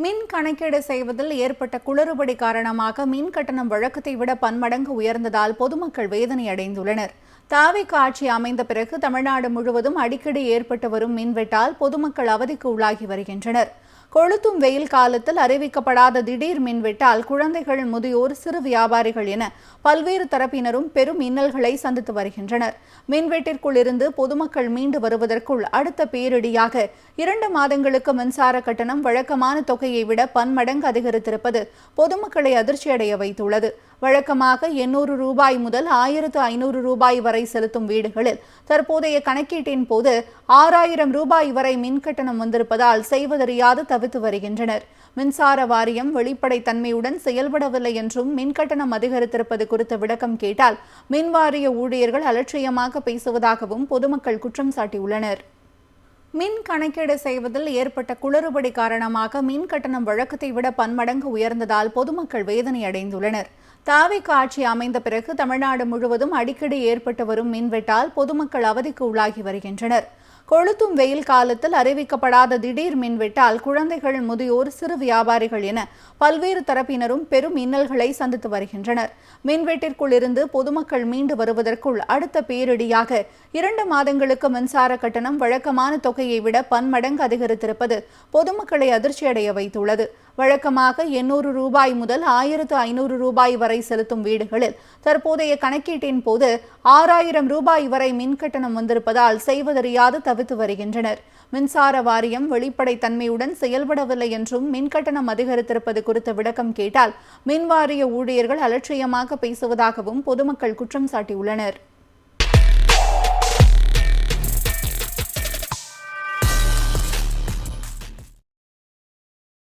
மின் கணக்கீடு செய்வதில் ஏற்பட்ட குளறுபடி காரணமாக மின் கட்டணம் வழக்கத்தை விட பன்மடங்கு உயர்ந்ததால் பொதுமக்கள் வேதனை அடைந்துள்ளனர். தாவேகா ஆட்சி அமைந்த பிறகு தமிழ்நாடு முழுவதும் அடிக்கடி ஏற்பட்டு வரும் மின்வெட்டால் பொதுமக்கள் அவதிக்கு உள்ளாகி வருகின்றனர். கொளுத்தும் வெயில் காலத்தில் அறிவிக்கப்படாத திடீர் மின்வெட்டால் குழந்தைகள், முதியோர், சிறு வியாபாரிகள் என பல்வேறு தரப்பினரும் பெரும் இன்னல்களை சந்தித்து வருகின்றனர். மின்வெட்டிற்குள் இருந்து பொதுமக்கள் மீண்டு வருவதற்குள் அடுத்த பேரிடியாக 2 மாதங்களுக்கு மின்சார கட்டணம் வழக்கமான தொகையை விட பன்மடங்கு அதிகரித்திருப்பது பொதுமக்களை அதிர்ச்சியடைய வைத்துள்ளது. வழக்கமாக 800 ரூபாய் முதல் 1500 ரூபாய் வரை செலுத்தும் வீடுகளில் தற்போதைய கணக்கீட்டின் போது 6000 ரூபாய் வரை மின் கட்டணம் வந்திருப்பதால் செய்வதறியாது தவித்து வருகின்றனர். மின்சார வாரியம் வெளிப்படைத்தன்மையுடன் செயல்படவில்லை என்றும் மின்கட்டணம் அதிகரித்திருப்பது குறித்த விளக்கம் கேட்டால் மின்வாரிய ஊழியர்கள் அலட்சியமாக பேசுவதாகவும் பொதுமக்கள் குற்றம் சாட்டியுள்ளனர். மின் கணக்கீடு செய்வதில் ஏற்பட்ட குளறுபடி காரணமாக மின் கட்டணம் வழக்கத்தை விட பன்மடங்கு உயர்ந்ததால் பொதுமக்கள் வேதனை அடைந்துள்ளனர். தாவேகா ஆட்சி அமைந்த பிறகு தமிழ்நாடு முழுவதும் அடிக்கடி ஏற்பட்டு வரும் மின்வெட்டால் பொதுமக்கள் அவதிக்கு உள்ளாகி வருகின்றனர். கொளுத்தும் வெயில் காலத்தில் அறிவிக்கப்படாத திடீர் மின்வெட்டால் குழந்தைகள், முதியோர், சிறு வியாபாரிகள் என பல்வேறு தரப்பினரும் பெரும் இன்னல்களை சந்தித்து வருகின்றனர். மின்வெட்டிற்குள் இருந்து பொதுமக்கள் மீண்டு வருவதற்குள் அடுத்த பேரிடியாக 2 மாதங்களுக்கு மின்சார கட்டணம் வழக்கமான தொகையை விட பன்மடங்கு அதிகரித்திருப்பது பொதுமக்களை அதிர்ச்சியடைய வைத்துள்ளது. வழக்கமாக 800 ரூபாய் முதல் 1500 ரூபாய் வரை செலுத்தும் வீடுகளில் தற்போதைய கணக்கீட்டின் போது 6000 ரூபாய் வரை மின்கட்டணம் வந்திருப்பதால் செய்வதறியாது தவித்து வருகின்றனர். மின்சார வாரியம் வெளிப்படைத்தன்மையுடன் செயல்படவில்லை என்றும் மின்கட்டணம் அதிகரித்திருப்பது குறித்த விளக்கம் கேட்டால் மின்வாரிய ஊழியர்கள் அலட்சியமாக பேசுவதாகவும் பொதுமக்கள் குற்றம் சாட்டியுள்ளனர்.